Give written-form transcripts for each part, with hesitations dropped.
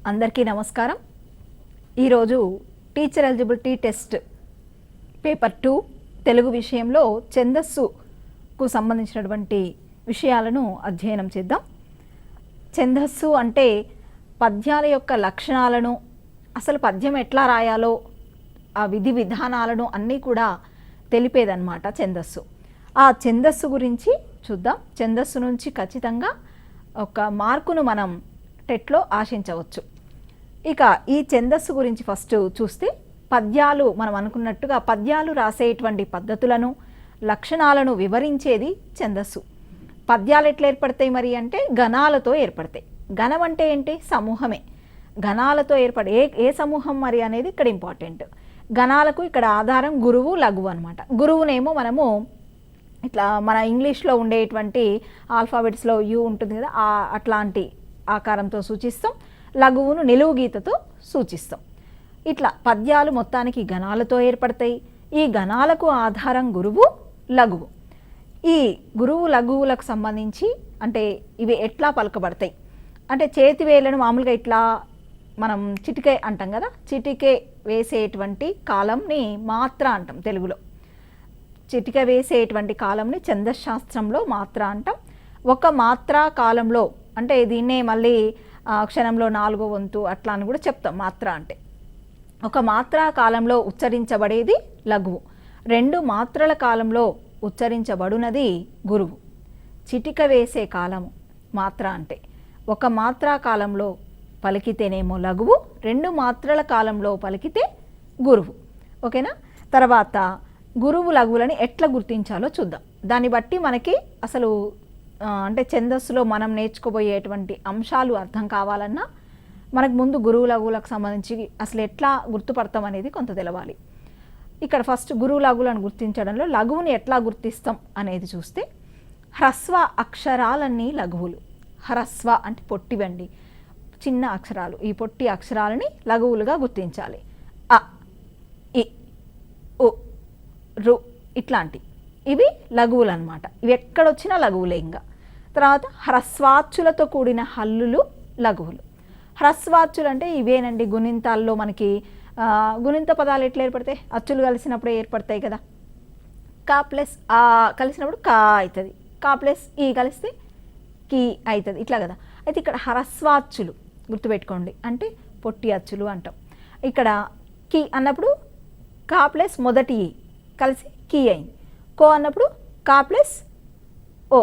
అందరికీ నమస్కారం. ఈరోజు teacher eligibility test paper 2 Telugu విషయంలో ఛందస్సుకు సంబంధించినటువంటి విషయాలను అధ్యయనం చేద్దాం. ఛందస్సు అంటే పద్యాల యొక్క లక్షణాలను, అసలు పద్యం ఎట్లా రాయాలో ఆ విధి విధానాలను అన్నీ కూడా తెలిపేదన్నమాట ఛందస్సు. ఆ ఛందస్సు గురించి చూద్దాం. ఛందస్సు నుంచి ఖచ్చితంగా ఒక మార్కును మనం టెట్లో ఆశించవచ్చు. ఇక ఈ ఛందస్సు గురించి ఫస్ట్ చూస్తే, పద్యాలు మనం అనుకున్నట్టుగా పద్యాలు రాసేటువంటి పద్ధతులను, లక్షణాలను వివరించేది ఛందస్సు. పద్యాలు ఎట్లా ఏర్పడతాయి మరి అంటే గణాలతో ఏర్పడతాయి. గణం అంటే ఏంటి? సమూహమే. గణాలతో ఏర్పడే ఏ సమూహం మరి అనేది ఇక్కడ ఇంపార్టెంట్. గణాలకు ఇక్కడ ఆధారం గురువు, లఘువు అనమాట. గురువునేమో మనము ఇట్లా మన ఇంగ్లీష్లో ఉండేటువంటి ఆల్ఫాబెట్స్లో యు ఉంటుంది కదా, అట్లాంటి ఆకారంతో సూచిస్తాం. లఘువును నిలువు గీతతో సూచిస్తాం. ఇట్లా పద్యాలు మొత్తానికి గణాలతో ఏర్పడతాయి. ఈ గణాలకు ఆధారం గురువు, లఘువు. ఈ గురువు లఘువులకు సంబంధించి అంటే ఇవి ఎట్లా పలకబడతాయి అంటే, చేతివేళ్లను మామూలుగా ఇట్లా మనం చిటికే అంటాం కదా, చిటికే వేసేటువంటి కాలంని మాత్ర అంటాం తెలుగులో. చిటిక వేసేటువంటి కాలంని ఛందశాస్త్రంలో మాత్ర అంటాం. ఒక మాత్రా కాలంలో అంటే దీన్నే మళ్ళీ అక్షరంలో 4వ వంతు అట్లా అని కూడా చెప్తాం. మాత్ర అంటే ఒక మాత్రా కాలంలో ఉచ్చరించబడేది లఘువు. 2 మాత్రల కాలంలో ఉచ్చరించబడునది గురువు. చిటిక వేసే కాలము మాత్ర అంటే ఒక మాత్రా కాలంలో పలికితేనేమో లఘువు, 2 మాత్రల కాలంలో పలికితే గురువు. ఓకేనా? తర్వాత గురువు లఘువులని ఎట్లా గుర్తించాలో చూద్దాం. దాన్ని బట్టి మనకి అసలు అంటే ఛందస్సులో మనం నేర్చుకోబోయేటువంటి అంశాలు అర్థం కావాలన్నా మనకు ముందు గురువు లఘువులకు సంబంధించి అసలు ఎట్లా గుర్తుపడతాం అనేది కొంత తెలవాలి. ఇక్కడ ఫస్ట్ గురువు లఘువులను గుర్తించడంలో లఘువుని ఎట్లా గుర్తిస్తాం అనేది చూస్తే, హ్రస్వ అక్షరాలన్నీ లఘువులు. హ్రస్వ అంటే పొట్టివండి, చిన్న అక్షరాలు. ఈ పొట్టి అక్షరాలని లఘువులుగా గుర్తించాలి. అ, ఇ, ఉ, రు ఇట్లాంటి ఇవి లఘువులు అనమాట. ఇవి ఎక్కడొచ్చినా లఘువులే. ఇంకా తర్వాత హ్రస్వాచ్చులతో కూడిన హల్లులు లఘువులు. హ్రస్వాచ్చులు అంటే ఇవేనండి. గుణింతాల్లో మనకి గుణింత పదాలు ఎట్లా ఏర్పడతాయి? అచ్చులు కలిసినప్పుడే ఏర్పడతాయి కదా. కా ప్లస్ ఆ కలిసినప్పుడు కా అవుతుంది, కా ప్లస్ ఈ కలిస్తే కీ అవుతుంది, ఇట్లా కదా. అయితే ఇక్కడ హ్రస్వాచ్చులు గుర్తుపెట్టుకోండి, అంటే పొట్టి అచ్చులు అంటాం. ఇక్కడ కీ అన్నప్పుడు కా ప్లస్ మొదటి ఈ కలిసి కీ అయింది. కో అన్నప్పుడు కా ప్లస్ ఓ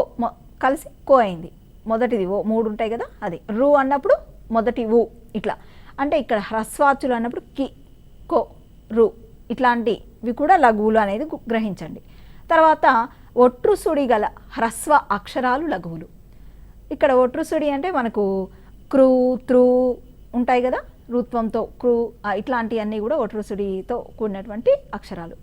కలిసి కో అయింది. మొదటిది ఓ, 3 ఉంటాయి కదా అది. రు అన్నప్పుడు మొదటి ఊ ఇట్లా. అంటే ఇక్కడ హ్రస్వాచ్చులు అన్నప్పుడు కి, కో, రు ఇట్లాంటివి కూడా లఘువులు అనేది గ్రహించండి. తర్వాత ఒట్రుసుడి గల హ్రస్వ అక్షరాలు లఘువులు. ఇక్కడ ఒట్రుసుడి అంటే మనకు క్రూ, త్రూ ఉంటాయి కదా, రుత్వంతో క్రూ ఇట్లాంటివన్నీ కూడా ఒట్రుసుడితో కూడినటువంటి అక్షరాలు.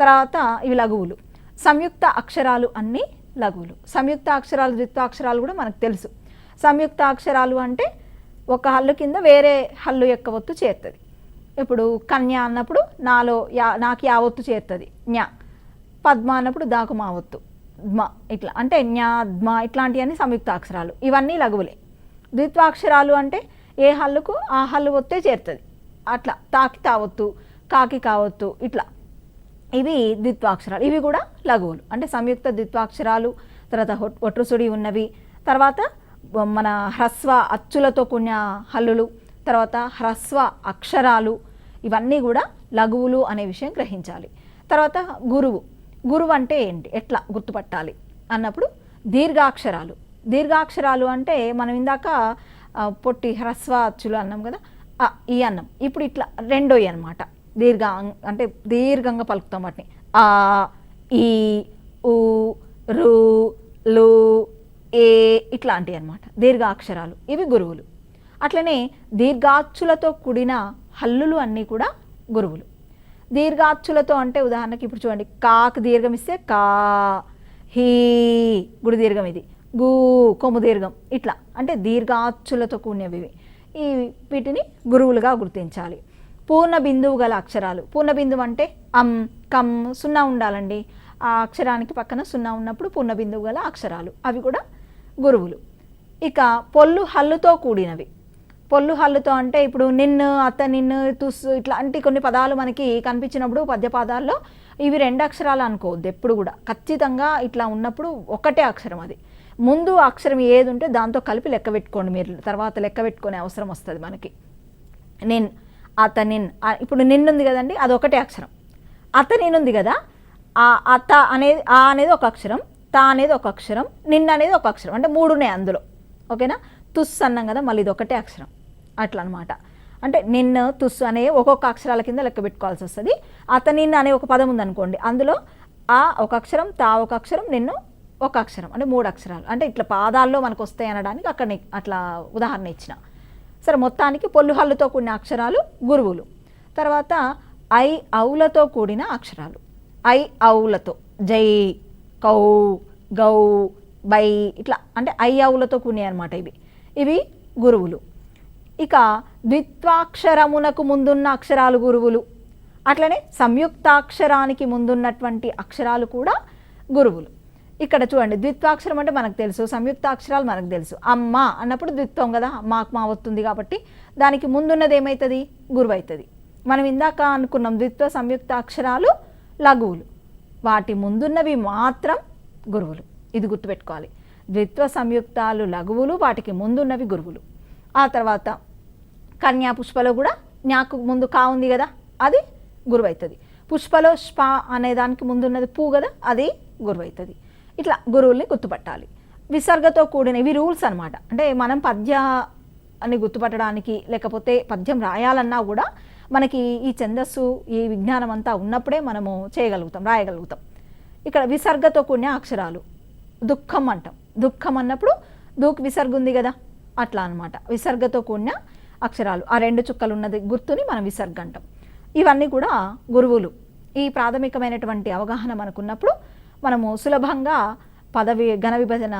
తర్వాత ఇవి లఘువులు. సంయుక్త అక్షరాలు అన్నీ లఘువులు. సంయుక్త అక్షరాలు, ద్విత్వాక్షరాలు కూడా మనకు తెలుసు. సంయుక్త అక్షరాలు అంటే ఒక హల్లు కింద వేరే హల్లు యొక్క ఒత్తు చేరుతుంది. ఇప్పుడు కన్య అన్నప్పుడు నాకు యా ఒత్తు చేరుతుంది, జ్ఞ. పద్మ అన్నప్పుడు దాకు మా ఒత్తు, ధ్మ. ఇట్లా అంటే జ్ఞ, ధ్మ ఇట్లాంటివన్నీ సంయుక్త అక్షరాలు. ఇవన్నీ లఘువులే. ద్విత్వాక్షరాలు అంటే ఏ హల్లుకు ఆ హల్లు ఒత్తే చేరుతుంది. అట్లా తాకి తావొత్తు, కాకి కావొత్తు ఇట్లా. ఇవి ద్విత్వాక్షరాలు. ఇవి కూడా లఘువులు అంటే సంయుక్త ద్విత్వాక్షరాలు. తర్వాత ఒట్రుసుడి ఉన్నవి. తర్వాత మన హ్రస్వ అచ్చులతో కూడిన హల్లులు, తర్వాత హ్రస్వ అక్షరాలు, ఇవన్నీ కూడా లఘువులు అనే విషయం గ్రహించాలి. తర్వాత గురువు. గురువు అంటే ఏంటి, ఎట్లా గుర్తుపట్టాలి అన్నప్పుడు దీర్ఘాక్షరాలు. దీర్ఘాక్షరాలు అంటే మనం ఇందాక పొట్టి హ్రస్వ అచ్చులు అన్నాం కదా, ఈ అన్నం. ఇప్పుడు ఇట్లా రెండో అనమాట. అంటే దీర్ఘంగా పలుకుతాం వాటిని. ఆ, ఈ, ఊ, రు, లు, ఏ ఇట్లాంటివి అనమాట దీర్ఘాక్షరాలు. ఇవి గురువులు. అట్లనే దీర్ఘాచ్చులతో కూడిన హల్లులు అన్నీ కూడా గురువులు. దీర్ఘాచ్చులతో అంటే ఉదాహరణకి ఇప్పుడు చూడండి, కాకు దీర్ఘం ఇస్తే కా, హీ గుడి దీర్ఘం, ఇది గు కొమ్ము దీర్ఘం, ఇట్లా అంటే దీర్ఘాచ్చులతో కూడినవి. వీటిని గురువులుగా గుర్తించాలి. పూర్ణ బిందువు గల అక్షరాలు. పూర్ణ బిందువు అంటే అం, కమ్, 0 ఉండాలండి. ఆ అక్షరానికి పక్కన 0 ఉన్నప్పుడు పూర్ణ బిందువు గల అక్షరాలు, అవి కూడా గురువులు. ఇక పొల్లు హల్లుతో కూడినవి. పొల్లు హల్లుతో అంటే ఇప్పుడు నిన్ను, అత్త, నిన్ను, తుస్సు ఇట్లాంటి కొన్ని పదాలు మనకి కనిపించినప్పుడు పద్యపాదాల్లో ఇవి 2 అక్షరాలు అనుకోవద్దు ఎప్పుడు కూడా. ఖచ్చితంగా ఇట్లా ఉన్నప్పుడు ఒకటే అక్షరం, అది ముందు అక్షరం ఏది ఉంటే దాంతో కలిపి లెక్క పెట్టుకోండి. మీరు తర్వాత లెక్క పెట్టుకునే అవసరం వస్తుంది మనకి. నిన్, అత, నిన్. ఇప్పుడు నిన్నుంది కదండి, అది ఒకటే అక్షరం. అత నిన్నుంది కదా, ఆ అత అనేది ఆ అనేది ఒక అక్షరం, తా అనేది ఒక అక్షరం, నిన్న అనేది ఒక అక్షరం, అంటే 3 ఉన్నాయి అందులో. ఓకేనా. తుస్సు అన్నాం కదా, మళ్ళీ ఇది ఒకటే అక్షరం. అట్లా అనమాట. అంటే నిన్ను, తుస్సు అనే ఒక్కొక్క అక్షరాల కింద లెక్క పెట్టుకోవాల్సి వస్తుంది. అత, నిన్ను అనే ఒక పదం ఉందనుకోండి, అందులో ఆ ఒక అక్షరం, తా ఒక అక్షరం, నిన్ను ఒక అక్షరం, అంటే 3 అక్షరాలు. అంటే ఇట్లా పాదాల్లో మనకు వస్తాయి అనడానికి అక్కడ అట్లా ఉదాహరణ ఇచ్చిన. సరే, మొత్తానికి పొల్లు హల్లుతో కూడిన అక్షరాలు గురువులు. తర్వాత ఐ ఔలతో కూడిన అక్షరాలు. ఐ ఔలతో జై, కౌ, గౌ, బై ఇట్లా అంటే ఐ ఔలతో కూడినాయి అనమాట ఇవి గురువులు. ఇక ద్విత్వాక్షరమునకు ముందున్న అక్షరాలు గురువులు. అట్లనే సంయుక్తాక్షరానికి ముందున్నటువంటి అక్షరాలు కూడా గురువులు. ఇక్కడ చూడండి, ద్విత్వాక్షరం అంటే మనకు తెలుసు, సంయుక్తాక్షరాలు మనకు తెలుసు. అమ్మ అన్నప్పుడు ద్విత్వం కదా, మాకు మా వస్తుంది కాబట్టి దానికి ముందున్నది ఏమవుతుంది, గురువు అవుతుంది. మనం ఇందాక అనుకున్నాం ద్విత్వ సంయుక్త అక్షరాలు లఘువులు, వాటి ముందున్నవి మాత్రం గురువులు. ఇది గుర్తుపెట్టుకోవాలి. ద్విత్వ సంయుక్తాలు లఘువులు, వాటికి ముందున్నవి గురువులు. ఆ తర్వాత కన్యా పుష్పలో కూడా న్యాకు ముందు కా ఉంది కదా, అది గురువు అవుతుంది. పుష్పలో ష్ప అనే దానికి ముందున్నది పూ కదా, అది గురువు అవుతుంది. ఇట్లా గురువుల్ని గుర్తుపట్టాలి. విసర్గతో కూడిన ఇవి రూల్స్ అనమాట. అంటే మనం పద్యాన్ని గుర్తుపట్టడానికి లేకపోతే పద్యం రాయాలన్నా కూడా మనకి ఈ ఛందస్సు, ఈ విజ్ఞానం అంతా ఉన్నప్పుడే మనము చేయగలుగుతాం, రాయగలుగుతాం. ఇక్కడ విసర్గతో కూడిన అక్షరాలు. దుఃఖం అంటాం, దుఃఖం అన్నప్పుడు దూకు విసర్గ ఉంది కదా, అట్లా అనమాట. విసర్గతో కూడిన అక్షరాలు, ఆ 2 చుక్కలు ఉన్నది గుర్తుని మనం విసర్గ అంటాం. ఇవన్నీ కూడా గురువులు. ఈ ప్రాథమికమైనటువంటి అవగాహన మనకున్నప్పుడు మనము సులభంగా ఘన విభజన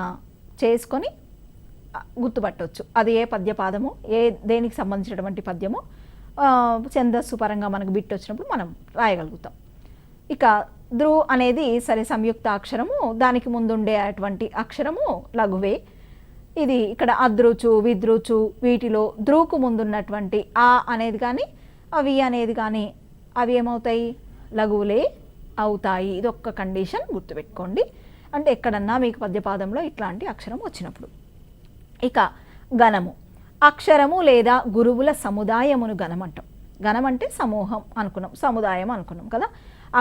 చేసుకొని గుర్తుపట్టవచ్చు. అది ఏ పద్యపాదము, దేనికి సంబంధించినటువంటి పద్యము, ఛందస్సు పరంగా మనకు బిట్ వచ్చినప్పుడు మనం రాయగలుగుతాం. ఇక ద్రు అనేది సరే సంయుక్త అక్షరము, దానికి ముందుండేటువంటి అక్షరము లఘువే. ఇది ఇక్కడ అద్రుచు, విద్రుచు, వీటిలో ద్రుకు ముందున్నటువంటి ఆ అనేది కానీ అవి అనేది కానీ అవి ఏమవుతాయి, లఘువులే అవుతాయి. ఇది ఒక్క కండిషన్ గుర్తుపెట్టుకోండి. అంటే ఎక్కడన్నా మీకు పద్యపాదంలో ఇట్లాంటి అక్షరం వచ్చినప్పుడు. ఇక గణము, అక్షరము లేదా గురువుల సముదాయమును గణం అంటాం. గణం అంటే సమూహం అనుకున్నాం, సముదాయం అనుకున్నాం కదా.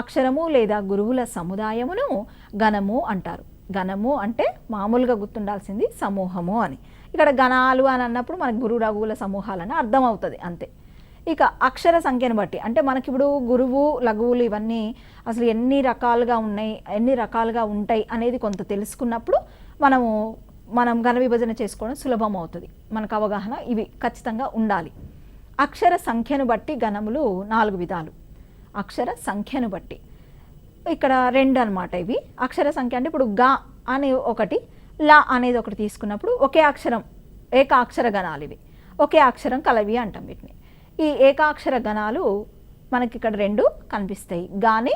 అక్షరము లేదా గురువుల సముదాయమును గణము అంటారు. గణము అంటే మామూలుగా గుర్తుండాల్సింది సమూహము అని. ఇక్కడ గణాలు అని అన్నప్పుడు మనకు గురు రఘువుల సమూహాలని అర్థం అవుతుంది అంతే. ఇక అక్షర సంఖ్యను బట్టి అంటే మనకి ఇప్పుడు గురువు లఘువులు ఇవన్నీ అసలు ఎన్ని రకాలుగా ఉన్నాయి, ఎన్ని రకాలుగా ఉంటాయి అనేది కొంత తెలుసుకున్నప్పుడు మనం ఘన విభజన చేసుకోవడం సులభం అవుతుంది. మనకు అవగాహన ఇవి ఖచ్చితంగా ఉండాలి. అక్షర సంఖ్యను బట్టి గణములు 4 విధాలు. అక్షర సంఖ్యను బట్టి ఇక్కడ 2 అనమాట. ఇవి అక్షర సంఖ్య అంటే ఇప్పుడు గా అని ఒకటి, లా అనేది ఒకటి తీసుకున్నప్పుడు ఒకే అక్షరం, ఏకాక్షర గణాలు ఇవి. ఒకే అక్షరం కలవి అంటాం వీటిని. ఈ ఏకాక్షర గణాలు మనకి ఇక్కడ 2 కనిపిస్తాయి. గాని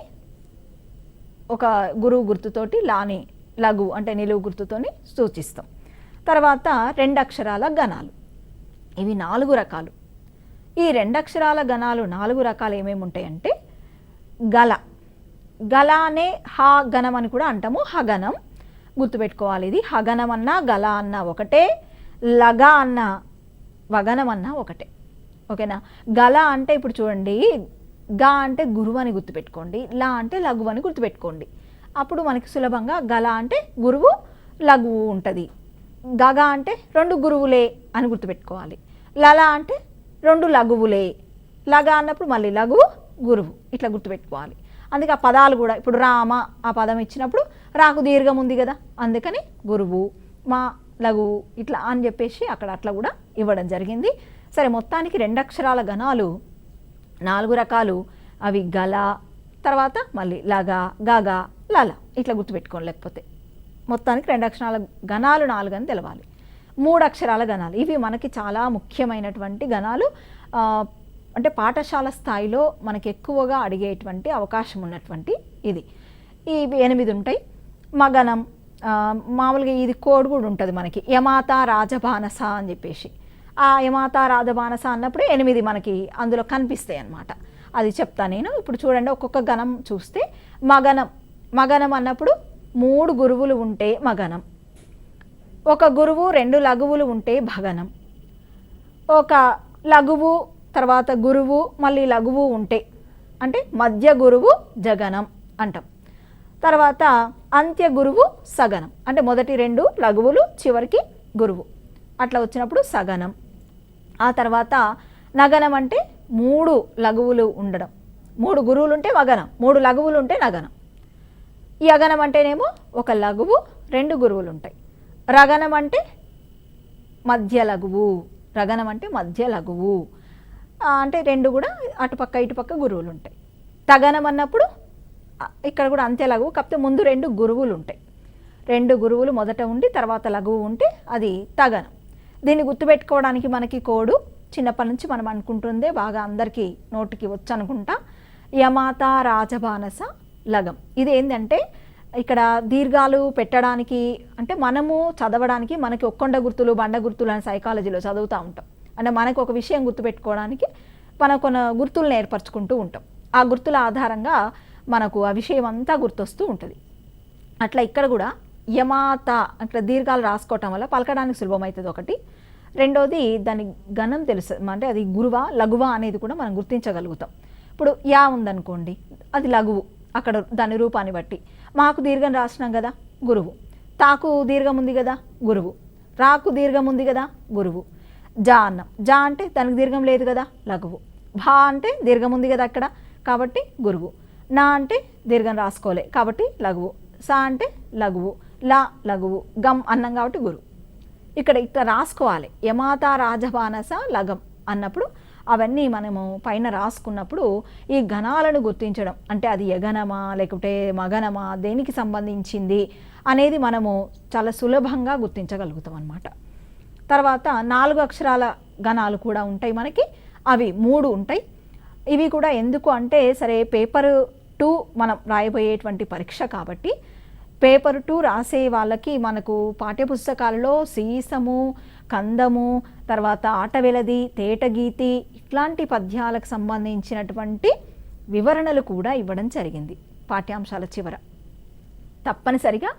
ఒక గురువు గుర్తుతోటి, లాని లఘు అంటే నిలువు గుర్తుతోని సూచిస్తాం. తర్వాత 2 అక్షరాల గణాలు, ఇవి 4 రకాలు. ఈ 2 అక్షరాల గణాలు 4 రకాలు ఏమేమి ఉంటాయంటే గల, గల అనే హా గణం అని కూడా అంటాము. హగణం గుర్తుపెట్టుకోవాలి. ఇది హగణం అన్నా గల అన్నా ఒకటే, లగ అన్న వగనం అన్నా ఒకటే. ఓకేనా. గల అంటే ఇప్పుడు చూడండి, గా అంటే గురువు అని గుర్తుపెట్టుకోండి, లా అంటే లఘువు అని గుర్తుపెట్టుకోండి. అప్పుడు మనకి సులభంగా గల అంటే గురువు లఘువు ఉంటుంది, గగ అంటే 2 గురువులే అని గుర్తుపెట్టుకోవాలి, లల అంటే 2 లఘువులే, లగ అన్నప్పుడు మళ్ళీ లఘువు గురువు, ఇట్లా గుర్తుపెట్టుకోవాలి. అందుకే ఆ పదాలు కూడా ఇప్పుడు రామ ఆ పదం ఇచ్చినప్పుడు రాకు దీర్ఘం ఉంది కదా, అందుకని గురువు, మా లఘువు ఇట్లా అని చెప్పేసి అక్కడ అట్లా కూడా ఇవ్వడం జరిగింది. సరే, మొత్తానికి 2 అక్షరాల గణాలు 4 రకాలు. అవి గల, తర్వాత మళ్ళీ లగ, గగ, లల ఇట్లా గుర్తుపెట్టుకోండి. లేకపోతే మొత్తానికి 2 అక్షరాల గణాలు 4 అని తెలవాలి. 3 అక్షరాల గణాలు, ఇవి మనకి చాలా ముఖ్యమైనటువంటి గణాలు. అంటే పాఠశాల స్థాయిలో మనకి ఎక్కువగా అడిగేటువంటి అవకాశం ఉన్నటువంటి ఇది. ఇవి 8 ఉంటాయి. మగనం మామూలుగా ఇది కోడ్ కూడా ఉంటుంది మనకి, యమాత రాజబానస అని చెప్పేసి. ఆ యమాత రాజమానస అన్నప్పుడు 8 మనకి అందులో కనిపిస్తాయి అన్నమాట. అది చెప్తా నేను. ఇప్పుడు చూడండి, ఒక్కొక్క గణం చూస్తే మగనం. మగనం అన్నప్పుడు 3 గురువులు ఉంటే మగనం, ఒక గురువు 2 లఘువులు ఉంటే భగనం, ఒక లఘువు తర్వాత గురువు మళ్ళీ లఘువు ఉంటే అంటే మధ్య గురువు జగనం అంటాం. తర్వాత అంత్య గురువు సగనం, అంటే మొదటి 2 లఘువులు చివరికి గురువు, అట్లా వచ్చినప్పుడు సగనం. ఆ తర్వాత నగనం అంటే 3 లఘువులు ఉండడం, 3 గురువులు ఉంటే మగనం, 3 లఘువులు ఉంటే నగనం. ఈ అగనం అంటేనేమో ఒక లఘువు 2 గురువులు ఉంటాయి. రగనం అంటే మధ్య లఘువు, రగనం అంటే మధ్య లఘువు, అంటే 2 కూడా అటుపక్క ఇటుపక్క గురువులు ఉంటాయి. తగనం అన్నప్పుడు ఇక్కడ కూడా అంత్య లఘువు, కాకపోతే ముందు 2 గురువులు ఉంటాయి. 2 గురువులు మొదట ఉండి తర్వాత లఘువు ఉంటే అది తగనం. దీన్ని గుర్తుపెట్టుకోవడానికి మనకి కోడు చిన్నప్పటి నుంచి మనం అనుకుంటుందే బాగా అందరికీ నోటికి వచ్చు అనుకుంటా, యమాత రాజమానస లగం. ఇది ఏంటంటే ఇక్కడ దీర్ఘాలు పెట్టడానికి, అంటే మనము చదవడానికి మనకి ఒక్కొండ గుర్తులు బండ గుర్తులు అని సైకాలజీలో చదువుతూ ఉంటాం. అంటే మనకు ఒక విషయం గుర్తుపెట్టుకోవడానికి మనం కొన్ని గుర్తులను ఏర్పరచుకుంటూ ఉంటాం. ఆ గుర్తుల ఆధారంగా మనకు ఆ విషయం అంతా గుర్తొస్తూ ఉంటుంది. అట్లా ఇక్కడ కూడా యమాత అట్లా దీర్ఘాలు రాసుకోవటం వల్ల పలకడానికి సులభమవుతుంది ఒకటి. రెండోది దాని గణం తెలుసు, అంటే అది గురువా లఘువా అనేది కూడా మనం గుర్తించగలుగుతాం. ఇప్పుడు యా ఉందనుకోండి, అది లఘువు, అక్కడ దాని రూపాన్ని బట్టి. మాకు దీర్ఘం రాసినాం కదా గురువు, తాకు దీర్ఘం ఉంది కదా గురువు, రాకు దీర్ఘం ఉంది కదా గురువు. జా అన్నం, జా అంటే దానికి దీర్ఘం లేదు కదా లఘువు. భా అంటే దీర్ఘం ఉంది కదా అక్కడ కాబట్టి గురువు. నా అంటే దీర్ఘం రాసుకోలే కాబట్టి లఘువు. సా అంటే లఘువు, లా లఘువు, గమ్ అన్నం కాబట్టి గురువు. ఇక్కడ ఇట్లా రాసుకోవాలి. యమాత రాజమానస లగం అన్నప్పుడు అవన్నీ మనము పైన రాసుకున్నప్పుడు ఈ గణాలను గుర్తించడం, అంటే అది యగనమా లేకపోతే మగనమా దేనికి సంబంధించింది అనేది మనము చాలా సులభంగా గుర్తించగలుగుతాం అన్నమాట. తర్వాత 4 అక్షరాల గణాలు కూడా ఉంటాయి మనకి, అవి 3 ఉంటాయి. ఇవి కూడా ఎందుకు అంటే సరే పేపర్ 2 మనం రాయబోయేటువంటి పరీక్ష కాబట్టి పేపర్ 2 రాసే వాళ్ళకి మనకు పాఠ్యపుస్తకాలలో సీసము, కందము, తర్వాత ఆటవెలది, తేటగీతి ఇట్లాంటి పద్యాలకు సంబంధించినటువంటి వివరణలు కూడా ఇవ్వడం జరిగింది పాఠ్యాంశాల చివర. తప్పనిసరిగా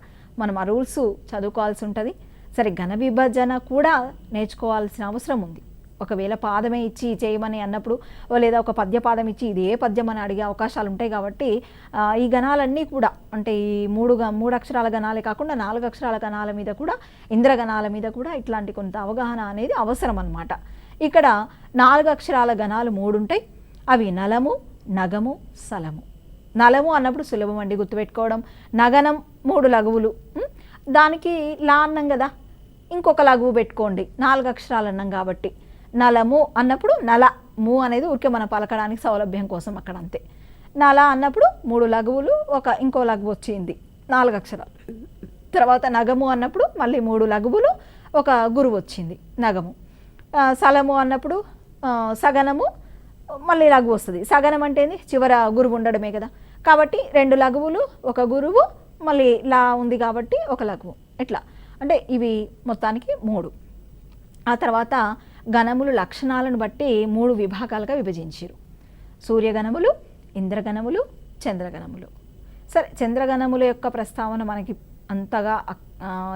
మనం ఆ రూల్స్ చదువుకోవాల్సి ఉంటుంది. సరే ఘన విభజన కూడా నేర్చుకోవాల్సిన అవసరం ఉంది. ఒకవేళ పాదమే ఇచ్చి చేయమని అన్నప్పుడు లేదా ఒక పద్యపాదం ఇచ్చి ఇది ఏ పద్యం అని అడిగే అవకాశాలు ఉంటాయి కాబట్టి ఈ గణాలన్నీ కూడా, అంటే ఈ 3 అక్షరాల గణాలే కాకుండా 4 అక్షరాల గణాల మీద కూడా, ఇంద్రగణాల మీద కూడా ఇట్లాంటి కొంత అవగాహన అనేది అవసరం అన్నమాట. ఇక్కడ 4 అక్షరాల గణాలు 3 ఉంటాయి. అవి నలము, నగము, సలము. నలము అన్నప్పుడు సులభం అండి గుర్తుపెట్టుకోవడం. నగనం 3 లఘువులు, దానికి లా అన్నం కదా, ఇంకొక లఘువు పెట్టుకోండి, 4 అక్షరాలు అన్నం కాబట్టి. నలము అన్నప్పుడు నల, ము అనేది ఊరికే మన పలకడానికి సౌలభ్యం కోసం అక్కడ అంతే. నల అన్నప్పుడు 3 లఘువులు, ఇంకో లఘువు వచ్చింది, 4 అక్షరాలు. తర్వాత నగము అన్నప్పుడు మళ్ళీ 3 లఘువులు, ఒక గురువు వచ్చింది నగము. సలము అన్నప్పుడు సగనము, మళ్ళీ లఘువు వస్తుంది. సగనం అంటే ఏంది, చివర గురువు ఉండడమే కదా, కాబట్టి 2 లఘువులు, ఒక గురువు, మళ్ళీ లా ఉంది కాబట్టి ఒక లఘువు. ఇట్లా అంటే ఇవి మొత్తానికి 3. ఆ తర్వాత గణములు లక్షణాలను బట్టి 3 విభాగాలుగా విభజించారు. సూర్యగణములు, ఇంద్రగణములు, చంద్రగణములు. సరే చంద్రగణముల యొక్క ప్రస్తావన మనకి అంతగా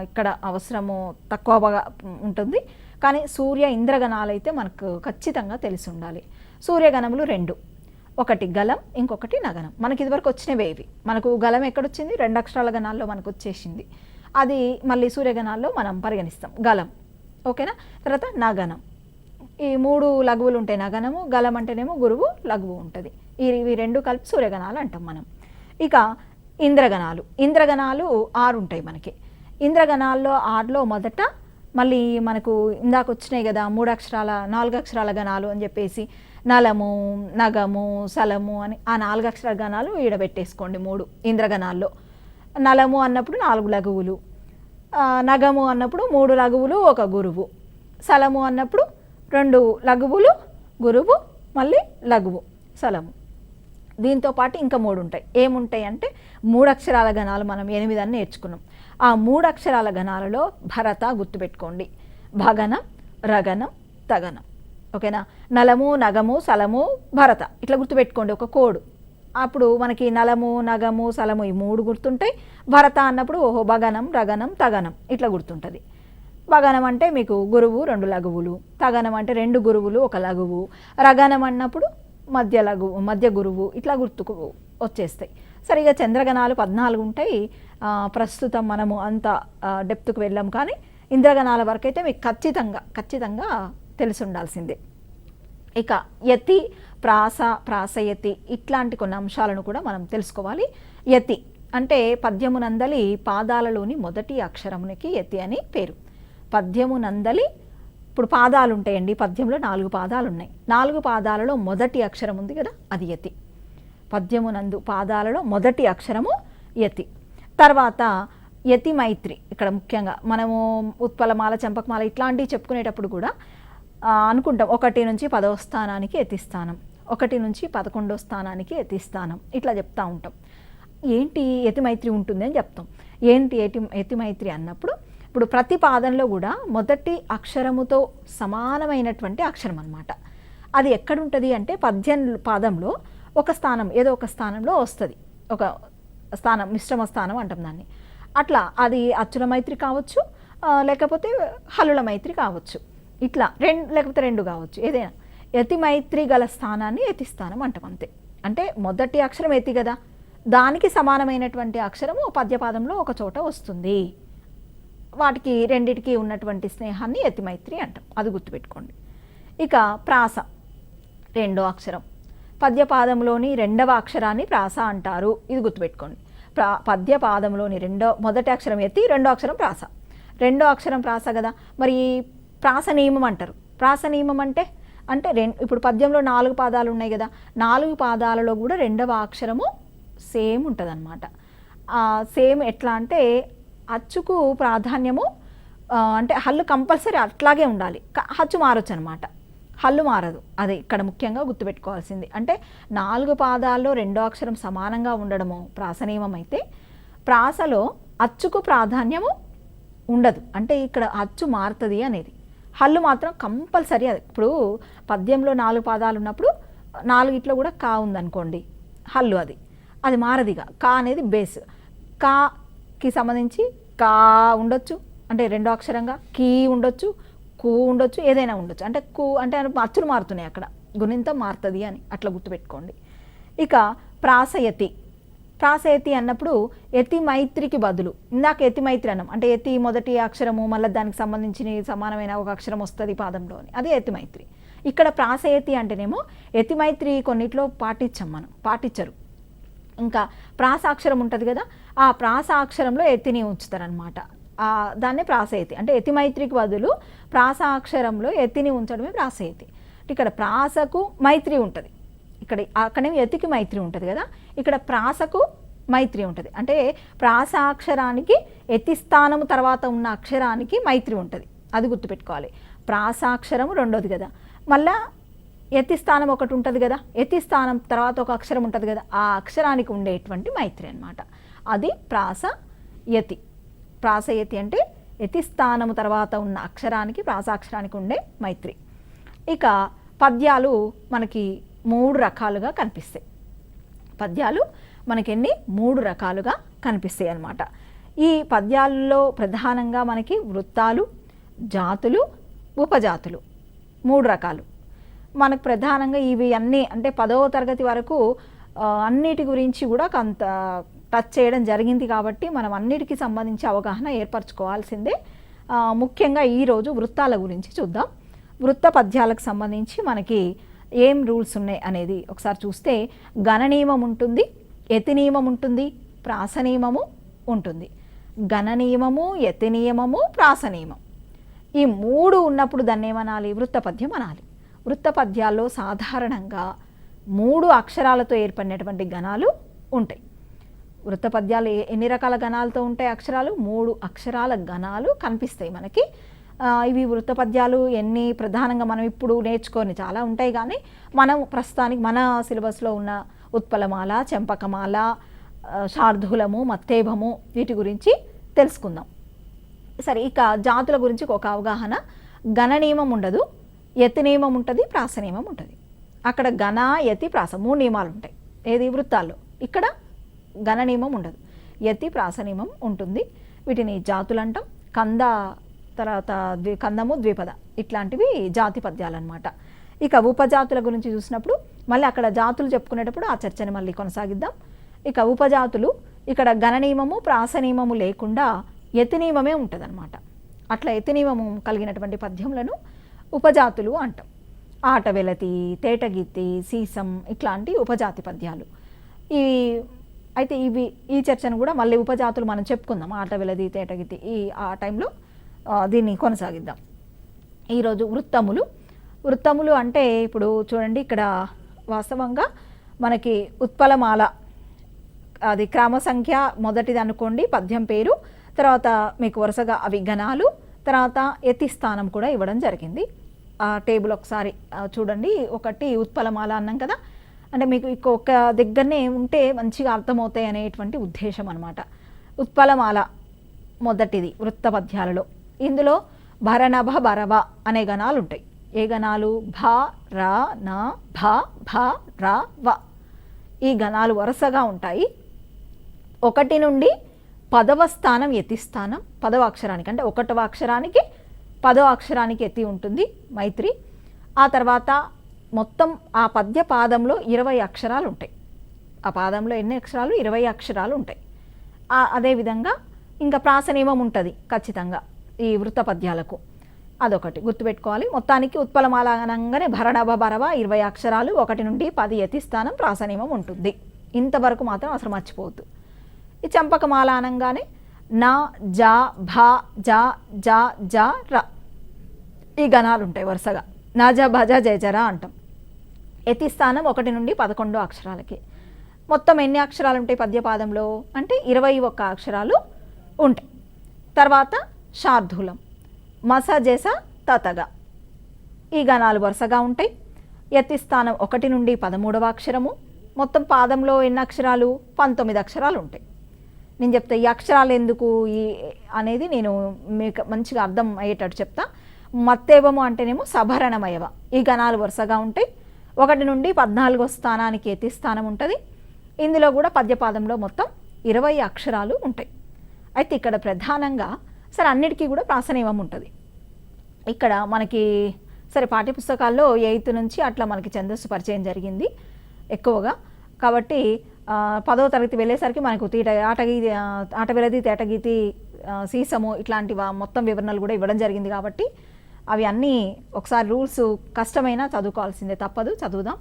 ఇక్కడ అవసరము తక్కువగా ఉంటుంది, కానీ సూర్య ఇంద్రగణాలు అయితే మనకు ఖచ్చితంగా తెలిసి ఉండాలి. సూర్యగణములు 2, ఒకటి గలం, ఇంకొకటి నగనం. మనకి ఇదివరకు వచ్చినవే ఇవి. మనకు గలం ఎక్కడొచ్చింది, 2 అక్షరాల గణాల్లో మనకు వచ్చేసింది. అది మళ్ళీ సూర్యగణాల్లో మనం పరిగణిస్తాం గలం, ఓకేనా. తర్వాత నగనం, ఈ 3 లఘువులు ఉంటాయి. నగనము, గలం అంటేనేమో గురువు, లఘువు ఉంటుంది. ఇవి 2 కలిపి సూర్యగణాలు అంటాం మనం. ఇక ఇంద్రగణాలు, ఇంద్రగణాలు 6 ఉంటాయి మనకి. ఇంద్రగణాల్లో 6లో మొదట మళ్ళీ మనకు ఇందాక వచ్చినాయి కదా 3 అక్షరాల 4 అక్షరాల గణాలు అని చెప్పేసి, నలము, నగము, సలము అని ఆ 4 అక్షరాల గణాలు ఈడబెట్టేసుకోండి 3 ఇంద్రగణాల్లో. నలము అన్నప్పుడు 4 లఘువులు, నగము అన్నప్పుడు 3 లఘువులు, ఒక గురువు. సలము అన్నప్పుడు 2 లఘువులు, గురువు, మళ్ళీ లఘువు, సలము. దీంతో పాటు ఇంకా 3 ఉంటాయి. ఏముంటాయి అంటే 3 అక్షరాల గణాలు మనం 8 అని నేర్చుకున్నాం. ఆ 3 అక్షరాల గణాలలో భరత గుర్తుపెట్టుకోండి. భగనం, రగనం, తగనం. ఓకేనా? నలము, నగము, సలము, భరత ఇట్లా గుర్తుపెట్టుకోండి ఒక కోడ్. అప్పుడు మనకి నలము, నగము, సలము ఈ 3 గుర్తుంటాయి. భరత అన్నప్పుడు ఓహో బగనం, రగనం, తగనం ఇట్లా గుర్తుంటుంది. బగనం అంటే మీకు గురువు 2 లఘువులు, తగనం అంటే 2 గురువులు 1 లఘువు, రగనం అన్నప్పుడు మధ్య గురువు ఇట్లా గుర్తుకు వచ్చేస్తాయి. సరిగా చంద్రగణాలు 14 ఉంటాయి. ప్రస్తుతం మనము అంత డెప్త్కు వెళ్ళాం, కానీ ఇంద్రగణాల వరకు అయితే మీకు ఖచ్చితంగా తెలిసి ఉండాల్సిందే. ఇక యతి, ప్రాస, ప్రాసయతి ఇట్లాంటి కొన్ని అంశాలను కూడా మనం తెలుసుకోవాలి. యతి అంటే పద్యమునందలి పాదాలలోని మొదటి అక్షరమునికి యతి అని పేరు. పద్యమునందలి ఇప్పుడు పాదాలు ఉంటాయండి, పద్యంలో 4 పాదాలు ఉన్నాయి. 4 పాదాలలో మొదటి అక్షరం ఉంది కదా, అది యతి. పద్యమునందు పాదాలలో మొదటి అక్షరము యతి. తర్వాత యతి మైత్రి. ఇక్కడ ముఖ్యంగా మనము ఉత్పలమాల, చంపకమాల ఇట్లాంటివి చెప్పుకునేటప్పుడు కూడా అనుకుంటాం 1 నుంచి 10వ స్థానానికి యతి స్థానం, 1 నుంచి 11వ స్థానానికి యతి స్థానం ఇట్లా చెప్తూ ఉంటాం. ఏంటి యతి మైత్రి ఉంటుంది అని చెప్తాం. ఏంటి యతి మైత్రి అన్నప్పుడు ఇప్పుడు ప్రతి పాదంలో కూడా మొదటి అక్షరముతో సమానమైనటువంటి అక్షరం అన్నమాట. అది ఎక్కడుంటుంది అంటే పాదంలో ఒక స్థానం, ఏదో ఒక స్థానంలో వస్తుంది. ఒక స్థానం, మిశ్రమ స్థానం అంటాం దాన్ని. అట్లా అది అచ్చుల మైత్రి కావచ్చు, లేకపోతే హల్లుల మైత్రి కావచ్చు. ఇట్లా లేకపోతే 2 కావచ్చు, ఏదైనా. యతి మైత్రి గల స్థానాన్ని యతి స్థానం అంటాం అంతే. అంటే మొదటి అక్షరం యతి కదా, దానికి సమానమైనటువంటి అక్షరము పద్యపాదంలో ఒక చోట వస్తుంది. వాటికి రెండిటికి ఉన్నటువంటి స్నేహాన్ని యతి మైత్రి అంటాం, అది గుర్తుపెట్టుకోండి. ఇక ప్రాస 2వ అక్షరం, పద్యపాదంలోని 2వ అక్షరాన్ని ప్రాస అంటారు, ఇది గుర్తుపెట్టుకోండి. పద్యపాదంలోని మొదటి అక్షరం యతి, 2వ అక్షరం ప్రాస. 2వ అక్షరం ప్రాస కదా, మరి ప్రాస నియమం అంటారు. ప్రాస నియమం అంటే ఇప్పుడు పద్యంలో 4 పాదాలు ఉన్నాయి కదా, 4 పాదాలలో కూడా 2వ అక్షరము సేమ్ ఉంటుంది అన్నమాట. సేమ్ ఎట్లా అంటే అచ్చుకు ప్రాధాన్యము, అంటే హల్లు కంపల్సరీ అట్లాగే ఉండాలి, అచ్చు మారొచ్చు అనమాట, హల్లు మారదు. అది ఇక్కడ ముఖ్యంగా గుర్తుపెట్టుకోవాల్సింది. అంటే 4 పాదాల్లో 2వ అక్షరం సమానంగా ఉండడము ప్రాస నియమం అయితే, ప్రాసలో అచ్చుకు ప్రాధాన్యము ఉండదు, అంటే ఇక్కడ అచ్చు మారుతుంది అనేది. హల్లు మాత్రం కంపల్సరీ. అది ఇప్పుడు పద్యంలో 4 పాదాలు ఉన్నప్పుడు 4 కూడా కా ఉందనుకోండి, హల్లు అది మారదిగా. కా అనేది బేస్. కాకి సంబంధించి కా ఉండొచ్చు, అంటే 2వ అక్షరంగా, కీ ఉండొచ్చు, కు ఉండొచ్చు, ఏదైనా ఉండొచ్చు. అంటే కు అంటే అచ్చులు మారుతున్నాయి, అక్కడ గుణింతం మారుతుంది అని అట్లా గుర్తుపెట్టుకోండి. ఇక ప్రాసయతి. ప్రాసయతి అన్నప్పుడు యతి మైత్రికి బదులు, ఇందాక యతి మైత్రి అన్నాం, అంటే యతి మొదటి అక్షరము మళ్ళీ దానికి సంబంధించిన సమానమైన ఒక అక్షరం వస్తుంది పాదంలో అని, అదే యతి మైత్రి. ఇక్కడ ప్రాసయతి అంటేనేమో యతి మైత్రి కొన్నిట్లో పాటించరు. ఇంకా ప్రాసాక్షరం ఉంటుంది కదా, ఆ ప్రాసాక్షరంలో యతిని ఉంచుతారనమాట. దాన్నే ప్రాసయతి. అంటే యతి మైత్రికి బదులు ప్రాసాక్షరంలో యతిని ఉంచడమే ప్రాసయతి. ఇక్కడ ప్రాసకు మైత్రి ఉంటుంది, అక్కడేమో యతికి మైత్రి ఉంటుంది కదా, ఇక్కడ ప్రాసకు మైత్రి ఉంటుంది. అంటే ప్రాసాక్షరానికి యతి స్థానము తర్వాత ఉన్న అక్షరానికి మైత్రి ఉంటుంది, అది గుర్తుపెట్టుకోవాలి. ప్రాసాక్షరము 2వది కదా, మళ్ళా యతి స్థానం ఒకటి ఉంటుంది కదా, యతి స్థానం తర్వాత ఒక అక్షరం ఉంటుంది కదా, ఆ అక్షరానికి ఉండేటువంటి మైత్రి అన్నమాట, అది ప్రాసయతి. ప్రాసయతి అంటే యతి స్థానము తర్వాత ఉన్న అక్షరానికి, ప్రాసాక్షరానికి ఉండే మైత్రి. ఇక పద్యాలు మనకి 3 రకాలుగా కనిపిస్తాయి. పద్యాలు మనకి 3 రకాలుగా కనిపిస్తాయి అన్నమాట. ఈ పద్యాల్లో ప్రధానంగా మనకి వృత్తాలు, జాతులు, ఉపజాతులు 3 రకాలు. మనకు ప్రధానంగా ఇవి అన్నీ, అంటే 10వ తరగతి వరకు అన్నిటి గురించి కూడా కొంత టచ్ చేయడం జరిగింది కాబట్టి మనం అన్నిటికీ సంబంధించి అవగాహన ఏర్పరచుకోవాల్సిందే. ముఖ్యంగా ఈరోజు వృత్తాల గురించి చూద్దాం. వృత్త పద్యాలకు సంబంధించి మనకి ఏం రూల్స్ ఉన్నాయి అనేది ఒకసారి చూస్తే, గణ నియమం ఉంటుంది, యతి నియమం ఉంటుంది, ప్రాస నియమము ఉంటుంది. గణ నియమము, యతి నియమము, ప్రాస నియమం, ఈ 3 ఉన్నప్పుడు దాన్ని ఏమనాలి? వృత్త పద్యం అనాలి. వృత్త పద్యాల్లో సాధారణంగా 3 అక్షరాలతో ఏర్పడినటువంటి గణాలు ఉంటాయి. వృత్త పద్యాలు ఎన్ని రకాల గణాలతో ఉంటాయి? అక్షరాలు 3 అక్షరాల గణాలు కనిపిస్తాయి మనకి. ఇవి వృత్త పద్యాలు ఎన్ని ప్రధానంగా మనం ఇప్పుడు నేర్చుకొని చాలా ఉంటాయి, కానీ మనం ప్రస్తుతానికి మన సిలబస్లో ఉన్న ఉత్పలమాల, చంపకమాల, శార్దూలము, మత్తేభము వీటి గురించి తెలుసుకుందాం. సరే, ఇక జాతుల గురించి ఒక అవగాహన. గణ నియమం ఉండదు, యతి నియమం ఉంటుంది, ప్రాస నియమం ఉంటుంది. అక్కడ గణ, యతి, ప్రాస 3 నియమాలు ఉంటాయి ఏది వృత్తాల్లో. ఇక్కడ గణ నియమం ఉండదు, యతి, ప్రాస నియమం ఉంటుంది. వీటిని జాతులు అంటాం. కంద, తర్వాత కందము, ద్విపద ఇట్లాంటివి జాతి పద్యాలు అనమాట. ఇక ఉపజాతుల గురించి చూసినప్పుడు మళ్ళీ అక్కడ జాతులు చెప్పుకునేటప్పుడు ఆ చర్చని మళ్ళీ కొనసాగిద్దాం. ఇక ఉపజాతులు ఇక్కడ గణ నియమము, ప్రాస నియమము లేకుండా యతి నియమమే ఉంటుంది అనమాట. అట్లా యతి నియమము కలిగినటువంటి పద్యములను ఉపజాతులు అంటాం. ఆటవెలతి, తేటగీతి, సీసం ఇట్లాంటి ఉపజాతి పద్యాలు. అయితే ఈ చర్చను కూడా మళ్ళీ ఉపజాతులు మనం చెప్పుకుందాం. ఆటవెలది, తేటగీతి ఆ టైంలో దీన్ని కొనసాగిద్దాం. ఈరోజు వృత్తములు అంటే ఇప్పుడు చూడండి, ఇక్కడ వాస్తవంగా మనకి ఉత్పలమాల అది క్రమ సంఖ్య మొదటిది అనుకోండి, పద్యం పేరు, తర్వాత మీకు వరుసగా అవి గణాలు, తర్వాత యతి స్థానం కూడా ఇవ్వడం జరిగింది. ఆ టేబుల్ ఒకసారి చూడండి. ఒకటి ఉత్పలమాల అన్నాం కదా, అంటే మీకు ఇంకొక దగ్గరనే ఉంటే మంచిగా అర్థమవుతాయి అనేటువంటి ఉద్దేశం అనమాట. ఉత్పలమాల మొదటిది వృత్త పద్యాలలో. ఇందులో భరణభ, భరవ అనే గణాలు ఉంటాయి. ఏ గణాలు? భ, ర, న, భ, భ, ర, వ. ఈ గణాలు వరుసగా ఉంటాయి. 1 నుండి 10వ స్థానం యతి స్థానం. 10వ అక్షరానికి అంటే 1వ అక్షరానికి 10వ అక్షరానికి యతి ఉంటుంది, మైత్రి. ఆ తర్వాత మొత్తం ఆ పద్య పాదంలో 20 అక్షరాలు ఉంటాయి. ఆ పాదంలో ఎన్ని అక్షరాలు? 20 అక్షరాలు ఉంటాయి. అదేవిధంగా ఇంకా ప్రాస నియమం ఉంటుంది ఖచ్చితంగా ఈ వృత్త పద్యాలకు. అదొకటి గుర్తుపెట్టుకోవాలి. మొత్తానికి ఉత్పలమాల అనగానే భరణభ, భరవ 20 అక్షరాలు, 1 నుండి 10 యతి స్థానం, ప్రాస నియమం ఉంటుంది. ఇంతవరకు మాత్రం అసలు మర్చిపోవద్దు. ఈ చంపకమాల అనగానే నా, జా, భ, జా, జా, జా, ర ఈ గణాలు ఉంటాయి వరుసగా. నాజ, భజ, జయజర అంటాం. యతి స్థానం 1 నుండి 11 అక్షరాలకి. మొత్తం ఎన్ని అక్షరాలు ఉంటాయి పద్యపాదంలో అంటే 21 అక్షరాలు ఉంటాయి. తర్వాత శార్దూలం, మస, జస, తతగ ఈ గణాలు వరుసగా ఉంటాయి. యతి స్థానం 1 నుండి 13వ అక్షరము. మొత్తం పాదంలో ఎన్ని అక్షరాలు? 19 అక్షరాలు ఉంటాయి. నేను చెప్తా ఈ అక్షరాలు ఎందుకు అనేది నేను మీకు మంచిగా అర్థం అయ్యేటట్టు చెప్తా. మత్తేవము అంటేనేమో సభరణమయవ. ఈ గణాలు వరుసగా ఉంటాయి. 1 నుండి 14వ స్థానానికి యతి స్థానం ఉంటుంది. ఇందులో కూడా పద్యపాదంలో మొత్తం 20 అక్షరాలు ఉంటాయి. అయితే ఇక్కడ ప్రధానంగా సరే అన్నిటికీ కూడా ప్రాస నియమం ఉంటుంది. ఇక్కడ మనకి సరే పాఠ్యపుస్తకాల్లో 8th నుంచి అట్లా మనకి ఛందస్సు పరిచయం జరిగింది ఎక్కువగా. కాబట్టి 10వ తరగతి వెళ్ళేసరికి మనకు ఆటవెలది, తేటగీతి, సీసము ఇట్లాంటి మొత్తం వివరణలు కూడా ఇవ్వడం జరిగింది. కాబట్టి అవి అన్నీ ఒకసారి రూల్స్ కష్టమైనా చదువుకోవాల్సిందే, తప్పదు, చదువుదాం.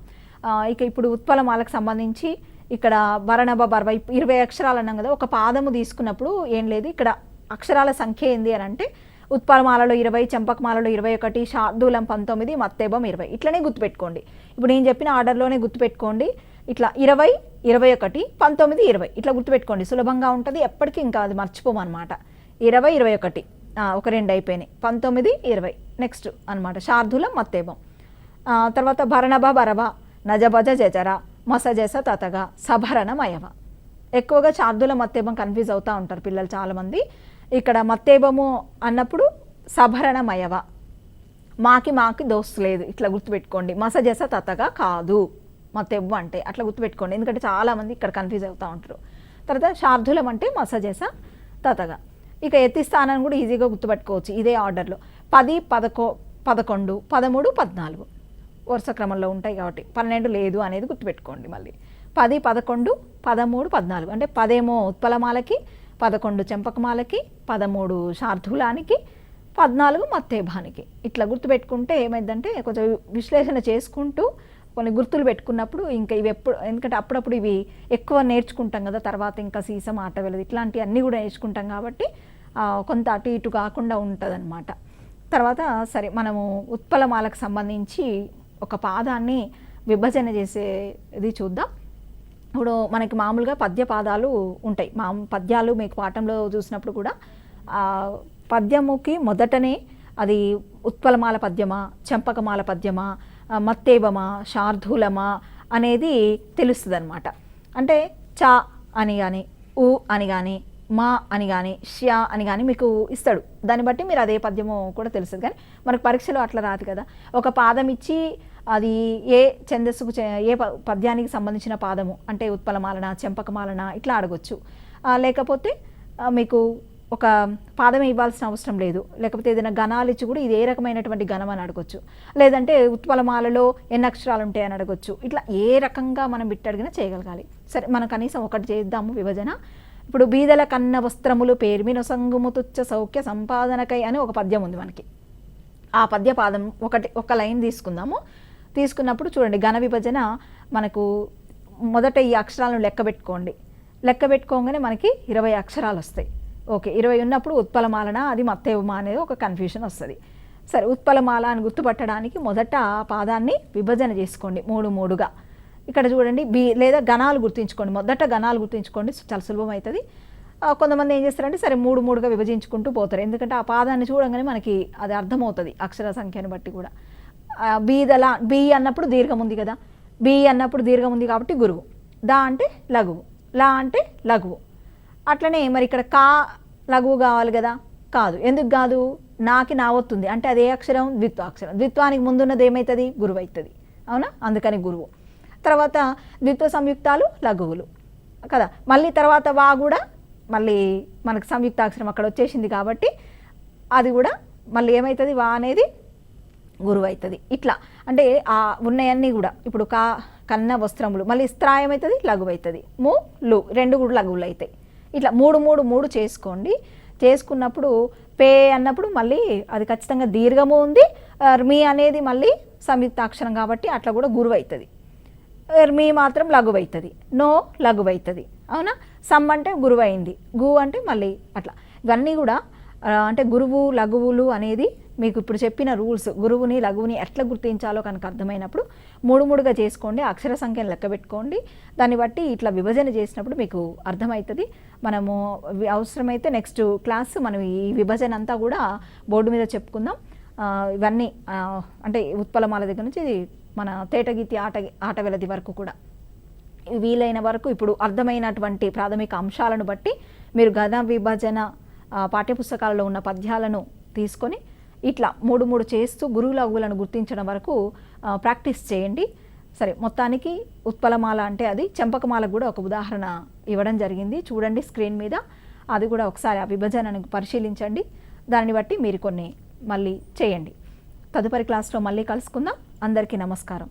ఇక ఇప్పుడు ఉత్పలమాలకు సంబంధించి ఇక్కడ భరణభ, భరవ 20 అక్షరాలు అన్నాం కదా. ఒక పాదము తీసుకున్నప్పుడు ఏం లేదు, ఇక్కడ అక్షరాల సంఖ్య ఏంది అని అంటే ఉత్పలమాలలో 20, చంపకమాలలో 21, శార్దూలం 19, మత్తేబం 20 ఇట్లనే గుర్తుపెట్టుకోండి. ఇప్పుడు నేను చెప్పిన ఆర్డర్లోనే గుర్తుపెట్టుకోండి. ఇట్లా 20, 21, 19, 20 ఇట్లా గుర్తుపెట్టుకోండి, సులభంగా ఉంటుంది. ఎప్పటికీ ఇంకా అది మర్చిపోమన్నమాట. 20, 21 ఒక 2 అయిపోయినాయి, 19, 20 నెక్స్ట్ అనమాట. శార్దూలం, మత్తేబం. తర్వాత భరణభ, భరవ, నజభజ, జజర, మస, జస, తతగ, సభరణమయవ. ఎక్కువగా శార్దూలం, మత్తేబం కన్ఫ్యూజ్ అవుతూ ఉంటారు పిల్లలు చాలామంది. ఇక్కడ మత్తేబము అన్నప్పుడు సభరణమయవ, మాకి దోస్తు లేదు ఇట్లా గుర్తుపెట్టుకోండి. మస, జస, తతగ కాదు మత్తేబం అంటే, అట్లా గుర్తుపెట్టుకోండి. ఎందుకంటే చాలామంది ఇక్కడ కన్ఫ్యూజ్ అవుతూ ఉంటారు. తర్వాత శార్దూలం అంటే మస, జస, తతగ. ఇక యతి స్థానాన్ని కూడా ఈజీగా గుర్తుపెట్టుకోవచ్చు ఇదే ఆర్డర్లో. 10, 11, 13, 14 వరుస క్రమంలో ఉంటాయి కాబట్టి 12 లేదు అనేది గుర్తుపెట్టుకోండి. మళ్ళీ 10, 11, 13, 14 అంటే 10 ఏమో ఉత్పలమాలకి, 11 చెంపకమాలకి, 13 శార్దూలానికి, 14 మత్తేబానికి. ఇట్లా గుర్తుపెట్టుకుంటే ఏమైందంటే కొంచెం విశ్లేషణ చేసుకుంటూ కొన్ని గుర్తులు పెట్టుకున్నప్పుడు ఇంకా ఇవి ఎందుకంటే అప్పుడప్పుడు ఇవి ఎక్కువ నేర్చుకుంటాం కదా. తర్వాత ఇంకా సీసం, ఆటవెలది ఇట్లాంటివి అన్నీ కూడా నేర్చుకుంటాం కాబట్టి కొంత అటు ఇటు కాకుండా ఉంటుందన్నమాట. తర్వాత సరే మనము ఉత్పలమాలకు సంబంధించి ఒక పాదాన్ని విభజన చేసేది చూద్దాం. ఇప్పుడు మనకి మామూలుగా పద్యపాదాలు ఉంటాయి. పద్యాలు మీకు పాఠంలో చూసినప్పుడు కూడా పద్యముకి మొదటనే అది ఉత్పలమాల పద్యమా, చంపకమాల పద్యమా, మత్తేబమా, శార్దూలమా అనేది తెలుస్తుంది అనమాట. అంటే చ అని కానీ, ఉ అని కానీ, మా అని కానీ ష్యా అని కానీ మీకు ఇస్తాడు. దాన్ని బట్టి మీరు అదే పద్యమో కూడా తెలుస్తుంది. కానీ మనకు పరీక్షలో అట్లా రాదు కదా. ఒక పాదం ఇచ్చి అది ఏ ఛందస్సుకు ఏ పద్యానికి సంబంధించిన పాదము అంటే ఉత్పలమాలన, చెంపకమాలన ఇట్లా అడగొచ్చు. లేకపోతే మీకు ఒక పాదమే ఇవ్వాల్సిన అవసరం లేదు. లేకపోతే ఏదైనా గణాలు ఇచ్చి కూడా ఇది ఏ రకమైనటువంటి గణం అని అడగొచ్చు. లేదంటే ఉత్పలమాలలో ఎన్ని అక్షరాలు ఉంటాయని అడగొచ్చు. ఇట్లా ఏ రకంగా మనం బిట్ అడిగినా చేయగలగాలి. సరే, మనం కనీసం ఒకటి చేద్దాము విభజన. ఇప్పుడు బీదల కన్న వస్త్రములు పేర్మిన సంగుము తుచ్చ సౌఖ్య సంపాదనకై అని ఒక పద్యం ఉంది మనకి. ఆ పద్య పాదం ఒక లైన్ తీసుకుందాము. తీసుకున్నప్పుడు చూడండి, ఘన విభజన మనకు మొదట ఈ అక్షరాలను లెక్క పెట్టుకోగానే మనకి 20 అక్షరాలు వస్తాయి. ఓకే, 20 ఉన్నప్పుడు ఉత్పలమాలన అది మత్తేవమా అనేది ఒక కన్ఫ్యూషన్ వస్తుంది. సరే, ఉత్పలమాల అని గుర్తుపట్టడానికి మొదట పాదాన్ని విభజన చేసుకోండి 3 ఇక్కడ చూడండి. లేదా గణాలు గుర్తుంచుకోండి. మొదట గణాలు గుర్తుంచుకోండి, చాలా సులభం అవుతుంది. కొంతమంది ఏం చేస్తారంటే సరే 3 విభజించుకుంటూ పోతారు. ఎందుకంటే ఆ పాదాన్ని చూడంగానే మనకి అది అర్థమవుతుంది అక్షర సంఖ్యను బట్టి కూడా. బీదల బి అన్నప్పుడు దీర్ఘం ఉంది కదా, బి అన్నప్పుడు దీర్ఘం ఉంది కాబట్టి గురువు. దా అంటే లఘువు, లా అంటే లఘువు. అట్లనే మరి ఇక్కడ కా లఘువు కావాలి కదా, కాదు. ఎందుకు కాదు? నాకి నా వస్తుంది అంటే అదే అక్షరం ద్విత్వాక్షరం. ద్విత్వానికి ముందున్నది ఏమవుతుంది? గురువు అవుతుంది. అవునా? అందుకని గురువు. తర్వాత ద్విత్వ సంయుక్తాలు లఘువులు కదా. మళ్ళీ తర్వాత వా కూడా మళ్ళీ మనకు సంయుక్తాక్షరం అక్కడ వచ్చేసింది కాబట్టి అది కూడా మళ్ళీ ఏమవుతుంది? వా అనేది గురువు అవుతుంది. ఇట్లా అంటే ఆ ఉన్నాయన్నీ కూడా ఇప్పుడు కన్న వస్త్రములు మళ్ళీ స్త్రా ఏమవుతుంది? లఘువు అవుతుంది. లు 2 కూడా లఘువులు అవుతాయి. ఇట్లా 3 చేసుకోండి. చేసుకున్నప్పుడు పే అన్నప్పుడు మళ్ళీ అది ఖచ్చితంగా దీర్ఘము ఉంది. మీ అనేది మళ్ళీ సంయుక్తాక్షరం కాబట్టి అట్లా కూడా గురువు అవుతుంది. మీ మాత్రం లఘువు అవుతుంది. నో లఘువు అవుతుంది. అవునా? సమ్ అంటే గురువు అయింది. గు అంటే మళ్ళీ అట్లా. ఇవన్నీ కూడా అంటే గురువు లఘువులు అనేది మీకు ఇప్పుడు చెప్పిన రూల్స్. గురువుని లఘువుని ఎట్లా గుర్తించాలో కనుక అర్థమైనప్పుడు 3 చేసుకోండి. అక్షర సంఖ్యను లెక్క పెట్టుకోండి. దాన్ని బట్టి ఇట్లా విభజన చేసినప్పుడు మీకు అర్థమవుతుంది. మనము అవసరమైతే నెక్స్ట్ క్లాస్ మనం ఈ విభజన అంతా కూడా బోర్డు మీద చెప్పుకుందాం. ఇవన్నీ అంటే ఉత్పలమాల దగ్గర నుంచి మన తేటగీతి ఆటవెలది వరకు కూడా వీలైన వరకు ఇప్పుడు అర్థమైనటువంటి ప్రాథమిక అంశాలను బట్టి మీరు ఘన విభజన పాఠ్యపుస్తకాలలో ఉన్న పద్యాలను తీసుకొని ఇట్లా 3 చేస్తూ గురువు లఘువులను గుర్తించడం వరకు ప్రాక్టీస్ చేయండి. సరే, మొత్తానికి ఉత్పలమాల అంటే అది చెంపకమాలకు కూడా ఒక ఉదాహరణ ఇవ్వడం జరిగింది. చూడండి స్క్రీన్ మీద. అది కూడా ఒకసారి ఆ విభజనను పరిశీలించండి. దాన్ని బట్టి మీరు కొన్ని మళ్ళీ చేయండి. తదుపరి క్లాస్లో మళ్ళీ కలుసుకుందాం. అందరికీ నమస్కారం.